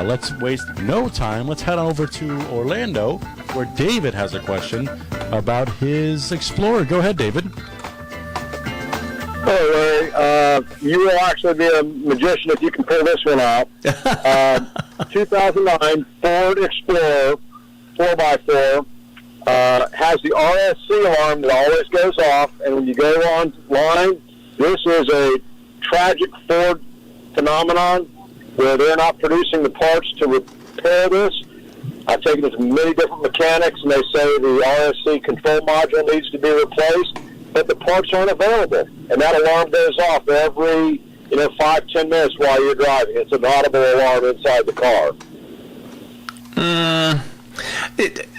let's waste no time. Let's head over to Orlando, where David has a question about his Explorer. Go ahead, David. Hello, Larry. You will actually be a magician if you can pull this one off. 2009 Ford Explorer 4x4 has the RSC alarm that always goes off, and when you go online, this is a tragic Ford phenomenon where they're not producing the parts to repair this. I've taken it to many different mechanics, and they say the RSC control module needs to be replaced, but the parts aren't available, and that alarm goes off every 5-10 minutes while you're driving. It's an audible alarm inside the car.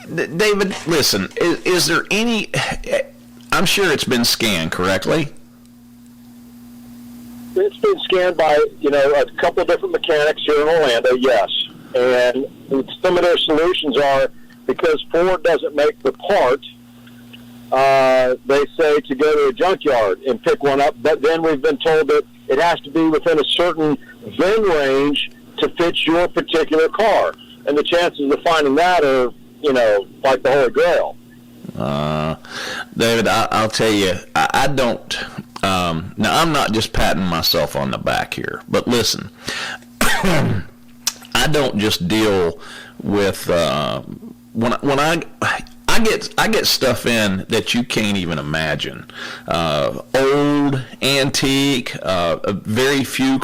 David, listen, is there any... I'm sure it's been scanned correctly. It's been scanned by, a couple of different mechanics here in Orlando, yes. And some of their solutions are, because Ford doesn't make the part, they say to go to a junkyard and pick one up, but then we've been told that it has to be within a certain VIN range to fit your particular car. And the chances of finding that are, like the Holy Grail. David, I'll tell you, I don't... now, I'm not just patting myself on the back here, but listen, I don't just deal with when I get stuff in that you can't even imagine. Old, antique, very few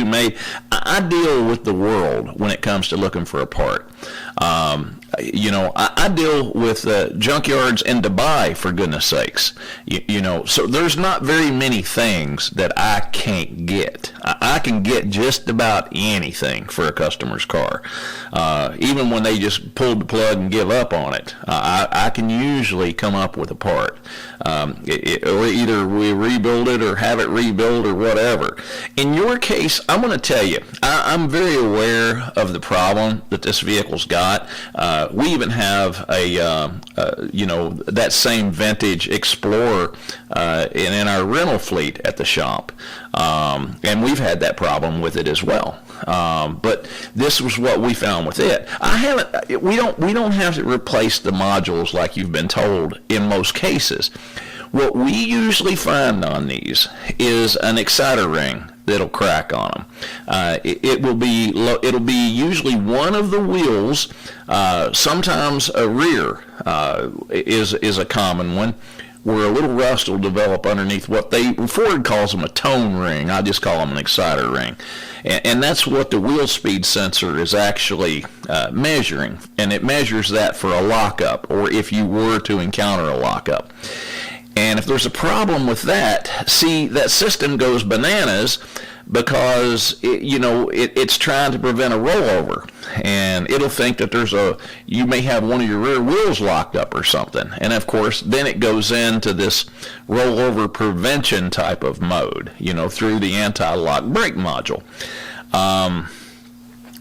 made. I deal with the world when it comes to looking for a part. I deal with junkyards in Dubai, for goodness sakes. So there's not very many things that I can't get. I can get just about anything for a customer's car. Even when they just pulled the plug and give up on it, I can usually come up with a part. Or either we rebuild it or have it rebuilt or whatever. In your case, I'm going to tell you, I'm very aware of the problem that this vehicle's got. We even have that same vintage Explorer in our rental fleet at the shop, and we've had that problem with it as well. But this was what we found with it. We don't have to replace the modules like you've been told in most cases. What we usually find on these is an exciter ring that'll crack on them. It'll be usually one of the wheels. Sometimes a rear is a common one, where a little rust will develop underneath what Ford calls them a tone ring. I just call them an exciter ring. And that's what the wheel speed sensor is actually measuring. And it measures that for a lockup, or if you were to encounter a lockup. And if there's a problem with that, see, that system goes bananas because it's trying to prevent a rollover, and it'll think that you may have one of your rear wheels locked up or something. And of course, then it goes into this rollover prevention type of mode, through the anti-lock brake module.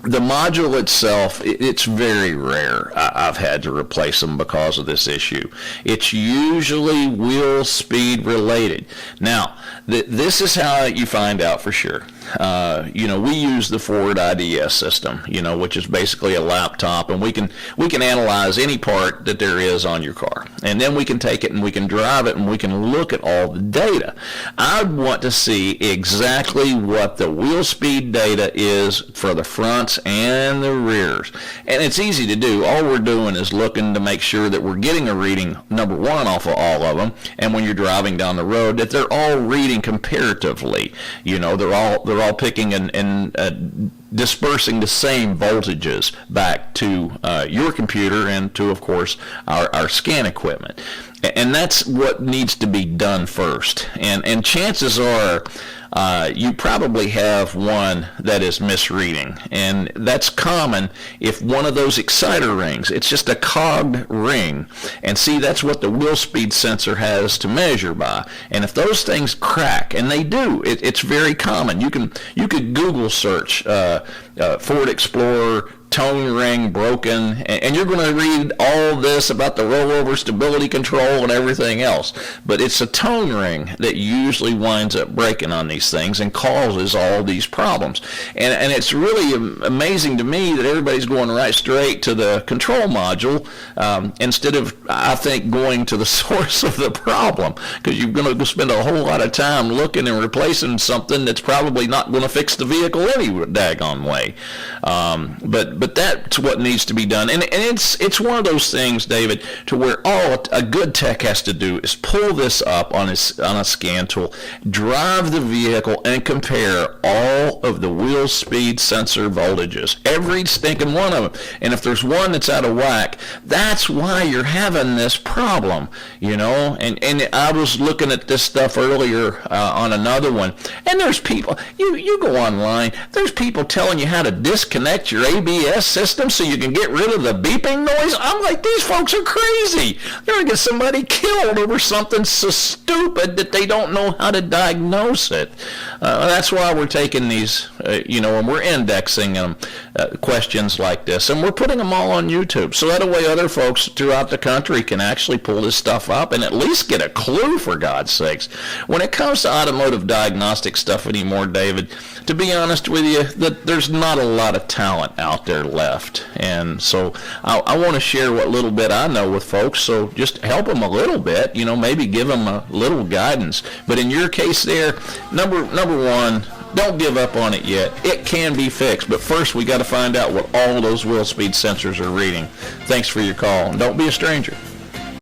The module itself, it's very rare. I've had to replace them because of this issue. It's usually wheel speed related. Now, this is how you find out for sure. We use the Ford IDS system, which is basically a laptop, and we can analyze any part that there is on your car, and then we can take it and we can drive it and we can look at all the data. I want to see exactly what the wheel speed data is for the fronts and the rears, and it's easy to do. All we're doing is looking to make sure that we're getting a reading, number one, off of all of them, and when you're driving down the road, that they're all reading comparatively. They're all picking and dispersing the same voltages back to your computer and to, of course, our scan equipment. And that's what needs to be done first. And chances are you probably have one that is misreading. And that's common if one of those exciter rings, it's just a cogged ring. And see, that's what the wheel speed sensor has to measure by. And if those things crack, and they do, it's very common. You could Google search Ford Explorer tone ring broken, and you're going to read all this about the rollover stability control and everything else, but it's a tone ring that usually winds up breaking on these things and causes all these problems. And it's really amazing to me that everybody's going right straight to the control module instead of, I think, going to the source of the problem, because you're going to spend a whole lot of time looking and replacing something that's probably not going to fix the vehicle any daggone way. But that's what needs to be done, and it's one of those things, David, to where all a good tech has to do is pull this up on a scan tool, drive the vehicle, and compare all of the wheel speed sensor voltages, every stinking one of them. And if there's one that's out of whack, that's why you're having this problem, you know. And I was looking at this stuff earlier on another one, and there's people, you go online, there's people telling you how to disconnect your ABS system so you can get rid of the beeping noise. I'm like, these folks are crazy. They're going to get somebody killed over something so stupid that they don't know how to diagnose it. That's why we're taking these, and we're indexing them, questions like this, and we're putting them all on YouTube, so that way other folks throughout the country can actually pull this stuff up and at least get a clue, for God's sakes. When it comes to automotive diagnostic stuff anymore, David, to be honest with you, there's not a lot of talent out there left, and so I want to share what little bit I know with folks, so just help them a little bit, maybe give them a little guidance. But in your case there, number one, don't give up on it yet. It can be fixed, but first we got to find out what all those wheel speed sensors are reading. Thanks for your call, and don't be a stranger.